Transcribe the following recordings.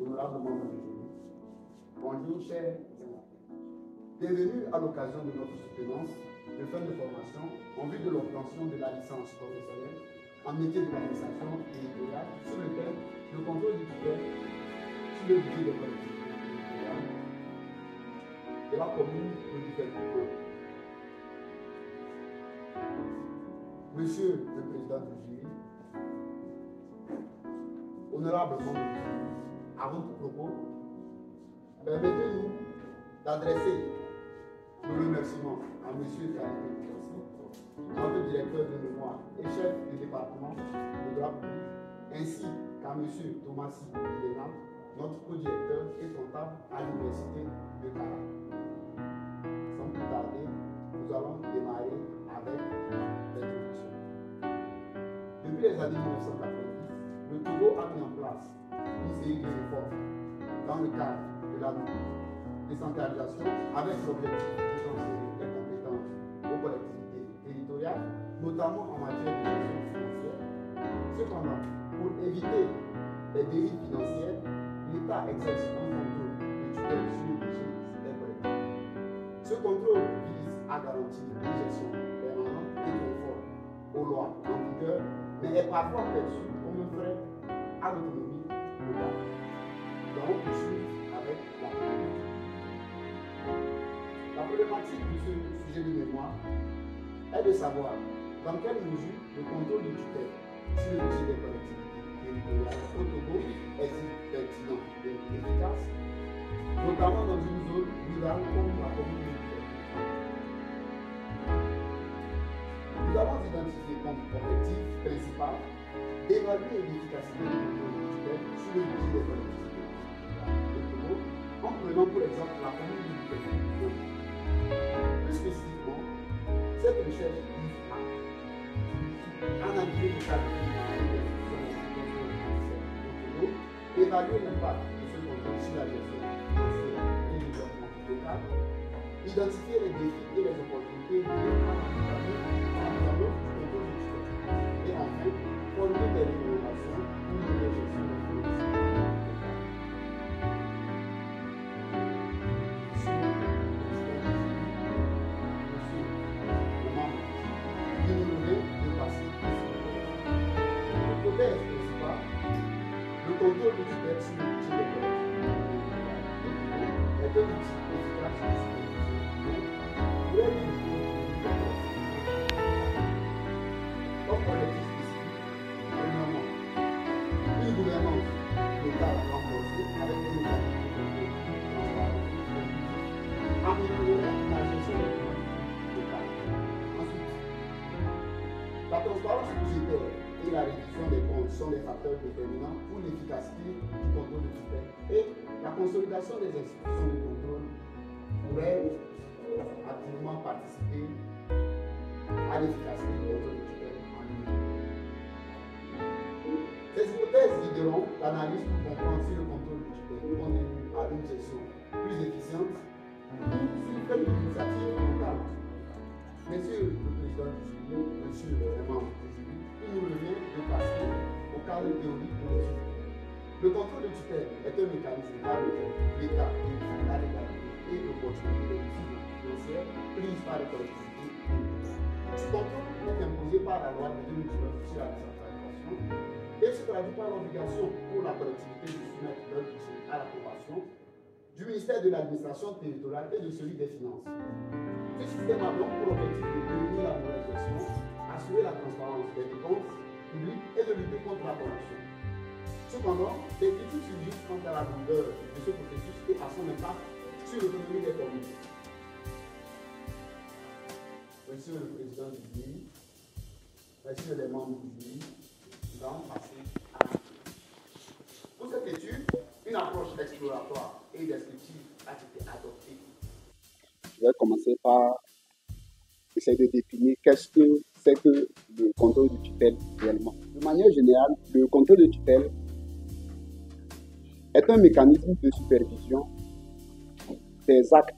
honorables membres du jury, bonjour chers témoins. Bienvenue à l'occasion de notre soutenance de fin de formation en vue de l'obtention de la licence professionnelle en métier de l'administration territoriale sur lequel le contrôle du tutelle sur le budget des collectivités territoriales de la commune de Duquel-Coupeau. Monsieur le Président du jury, honorable membre du jury, à votre propos, permettez-nous d'adresser nos remerciements à M. Karine Kirsi, notre directeur de mémoire et chef du département de droit public, ainsi qu'à M. Thomas Vilena, notre co-directeur et comptable à l'Université de Cara. Sans plus tarder, nous allons démarrer avec l'introduction. Depuis les années 1990, le Togo a mis en place une série de réformes dans le cadre de la décentralisation avec l'objectif de transférer les compétences aux collectivités territoriales, notamment en matière de gestion financière. Cependant, pour éviter les dérives financières, l'État exerce un contrôle de tutelle sur le budget des collectivités. Ce contrôle vise à garantir une gestion permanente et conforme aux lois en vigueur, mais est parfois perçu comme un frein à l'autonomie locale. Nous allons poursuivre avec la problématique. La problématique de ce sujet de mémoire est de savoir dans quelle mesure le contrôle du tutelle sur le budget des collectivités territoriales au Togo est-il pertinent et efficace, notamment dans une zone rurale comme la commune de Duquel. Nous avons identifié comme objectif principal d'évaluer l'efficacité du contrôle du tutelle sur le budget des collectivités territoriales au Togo, en prenant pour exemple la commune de Duquel. Plus spécifiquement, cette recherche vise à analyser le cadre évaluer l'impact de ce contrôle sur la gestion financière et le développement local, identifier les défis et les opportunités liées à l'application du contrôle du tutelle, et enfin, formuler des recommandations pour une meilleure gestion des finances locales. Le contrôle du tutelle sur le budget des collectivités est un outil efficace de supervision pour aider le comme objectif spécifique, premièrement, une gouvernance locale renforcée avec des mécanismes de contrôle transparents et améliorer la gestion des finances locales. Ensuite, la transparence budgétaire et la réduction des comptes sont des facteurs déterminants pour l'efficacité du contrôle de tutelle et la consolidation des institutions de contrôle pourrait activement participer à l'efficacité du contrôle de tutelle en ligne. Ces hypothèses guideront l'analyse pour comprendre si le contrôle de tutelle contribue à une gestion plus efficiente ou s'il fait une initiative locale. Monsieur le Président du jury, monsieur le membre du jury, il nous revient de passer au cadre théorique de l'étude. Le contrôle de tutelle est un mécanisme par lequel l'État vérifie la légalité et l'opportunité des décisions financières prises par les collectivités. Ce contrôle est imposé par la loi de 2019 sur la décentralisation et se traduit par l'obligation pour la collectivité de soumettre leur budget à l'approbation du ministère de l'administration territoriale et de celui des finances. Ce système a donc pour objectif de prévenir la mauvaise gestion, assurer la transparence des dépenses publiques et de lutter contre la corruption. Cependant, des critiques surgissent quant à la longueur de ce processus et à son impact sur l'autonomie des communes. Monsieur le Président du jury, messieurs les membres du jury, nous allons passer à l'étude. Pour cette étude, une approche exploratoire et descriptive a été adoptée. Je vais commencer par essayer de définir qu'est-ce que c'est que le contrôle de tutelle réellement. De manière générale, le contrôle de tutelle est un mécanisme de supervision des actes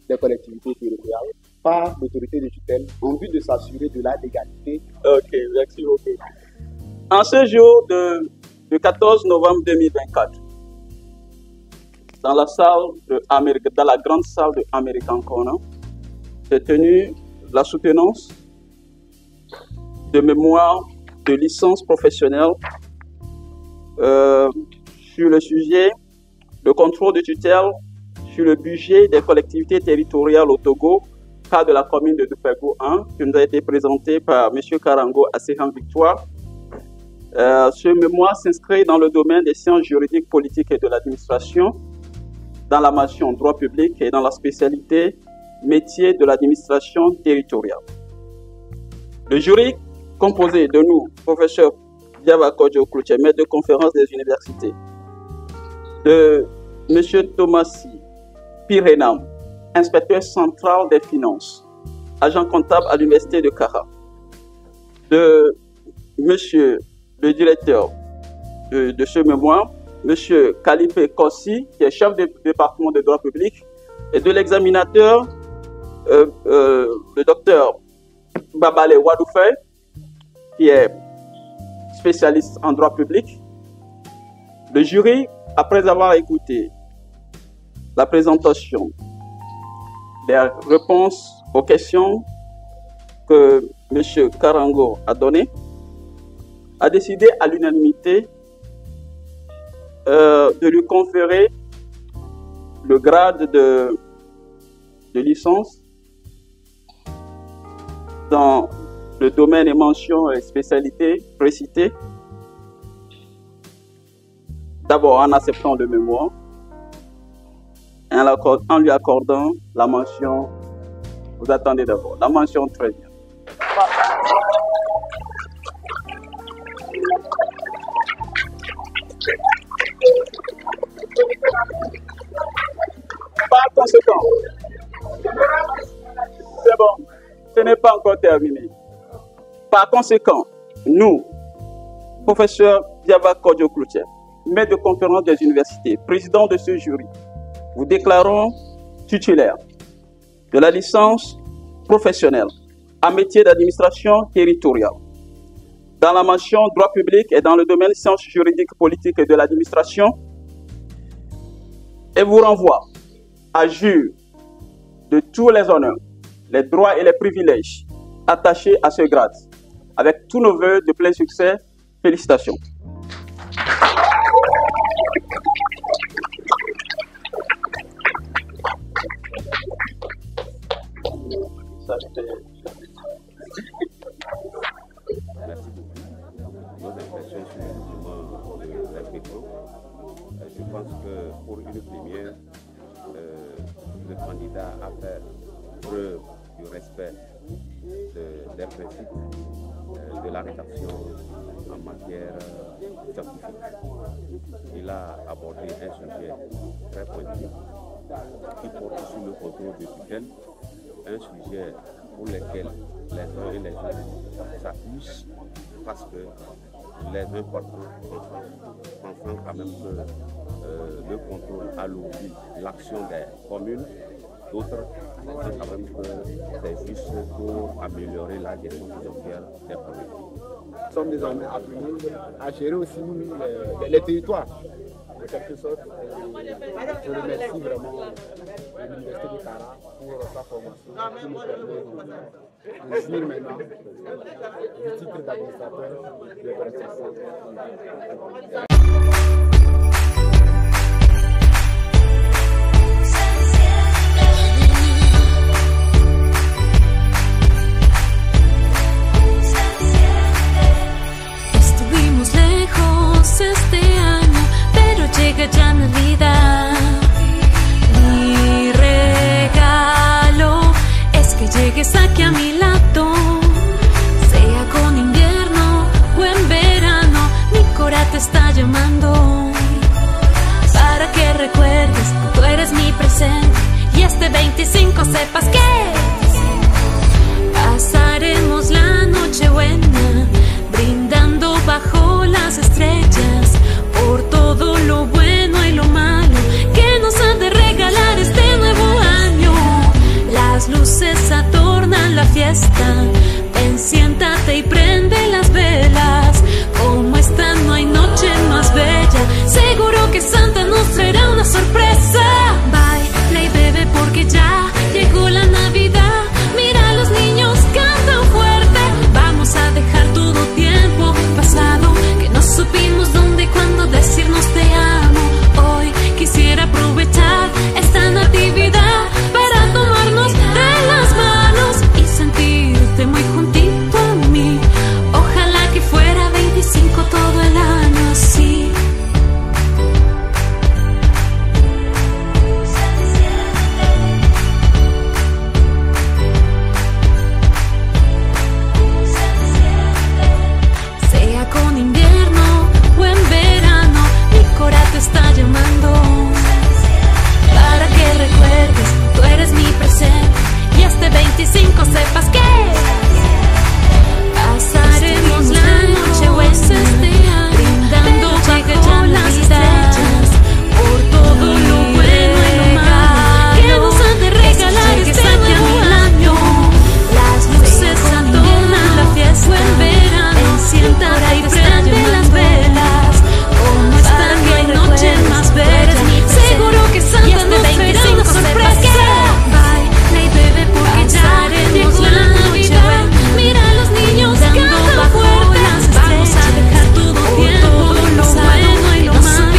des collectivités territoriales par l'autorité de tutelle en vue de s'assurer de la légalité. Ok, merci beaucoup. En ce jour de 14 novembre 2024, dans la grande salle de American Corner, s'est tenue la soutenance de mémoire de licence professionnelle sur le sujet de contrôle de tutelle sur le budget des collectivités territoriales au Togo, cas de la commune de Dupego 1, qui nous a été présenté par M. Karango à Séhan Victoire. Ce mémoire s'inscrit dans le domaine des sciences juridiques, politiques et de l'administration, dans la mention droit public et dans la spécialité métier de l'administration territoriale. Le jury, composé de nous, professeur Diaba Kodjo Cloutier, maître de conférence des universités, de M. Thomas Pirenam, inspecteur central des finances, agent comptable à l'université de Kara, de M. le directeur de ce mémoire, M. Kalipe Kossi, qui est chef de département de droit public, et de l'examinateur, le docteur Babale Wadoufé, qui est spécialiste en droit public. Le jury, après avoir écouté la présentation des réponses aux questions que M. Karango a données, a décidé à l'unanimité de lui conférer le grade de licence dans le domaine et mentions et spécialités précitées. D'abord en acceptant le mémoire et en lui accordant la mention, vous attendez d'abord, la mention très bien. Par conséquent, c'est bon, ce n'est pas encore terminé. Par conséquent, nous, professeur Diaba Kodjo Cloutier, maître de conférence des universités, président de ce jury, vous déclarons titulaire de la licence professionnelle en métier d'administration territoriale, dans la mention droit public et dans le domaine sciences juridiques, politiques et de l'administration, et vous renvoie à jure de tous les honneurs, les droits et les privilèges attachés à ce grade. Avec tous nos voeux de plein succès, félicitations. Merci beaucoup. Nos impressions sur le mouvement de l'inspection. Je pense que pour une première, le candidat a fait preuve du respect des principes de la rédaction en matière scientifique. Il a abordé un sujet très pointu qui porte sur le contrôle de tutelle, un sujet pour lequel les uns et les autres s'accusent parce que les uns pensant quand même que le contrôle alourdit l'action des communes, d'autres pensant quand même que c'est juste pour améliorer la gestion financière des communes. Nous sommes désormais appelés à gérer aussi les territoires, de quelque sorte. Je remercie vraiment l'Université de Kara pour sa formation qui nous permet de jouir maintenant du titre d'administrateur de prestations. Este año, pero llega ya Navidad. Mi regalo es que llegues aquí a mi lado, sea con invierno o en verano. Mi cora te está llamando para que recuerdes que tú eres mi presente y este 25 sepas que pasaremos la noche buena brindando bajo las estrellas por todo lo bueno y lo malo que nos han de regalar este nuevo año. Las luces adornan la fiesta, ven, siéntate y prende las velas. Como esta no hay noche más bella, seguro que Santa nos traerá una sorpresa. está llamando. Para que recuerdes, tú eres mi presente. Y este 25 sepas que pasaremos la noche brindando bajo las estrellas por todo lo bueno y lo malo que nos han de regalar este nuevo año. Las luces adornan la fiesta en verano, siéntate y prende las velas. Como esta no hay noche más bella, seguro que Santa nos traerá una sorpresa. Baila y bebe porque ya llegó la Navidad. Mira a los niños cantan fuerte. Vamos a dejar todo tiempo, lo bueno y lo malo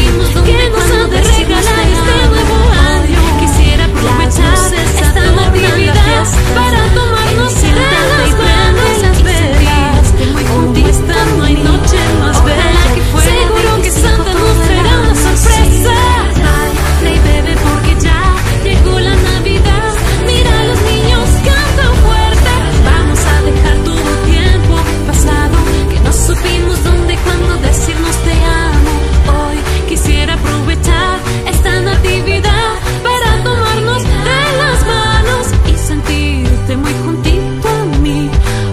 que nos han de regalar este nuevo año. Quisiera aprovechar esta Navidad para tomarnos de las manos y sentirte muy juntista. No hay noche más bella, seguro que Santa nos traerá una sorpresa. Baila y bebe porque ya llegó la Navidad. Mira a los niños cantan fuerte. Vamos a dejar todo tiempo pasado que no supimos dónde y cuándo decirnos te amo. Hoy quisiera aprovechar esta Natividad para tomarnos de las manos y sentirte muy juntito a mí.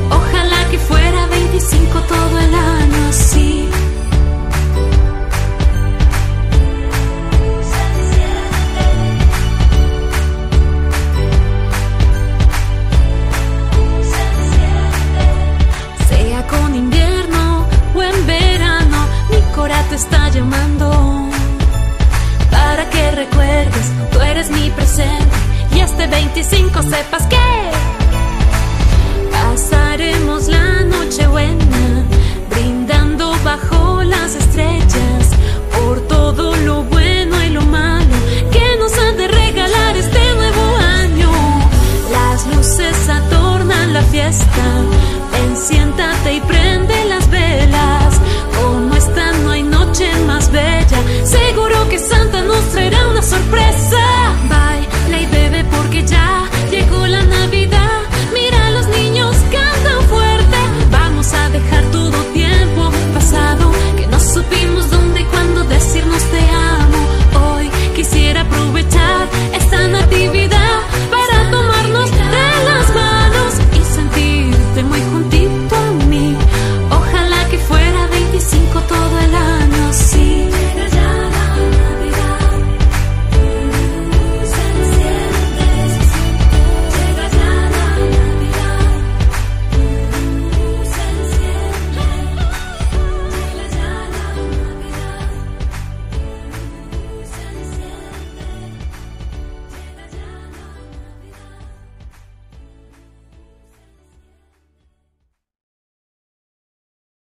Ojalá que fuera 25 todo el año así. Sea con invierno o en verano, mi cora te está llamando. Para que recuerdes, tú eres mi presente. Y este 25 sepas que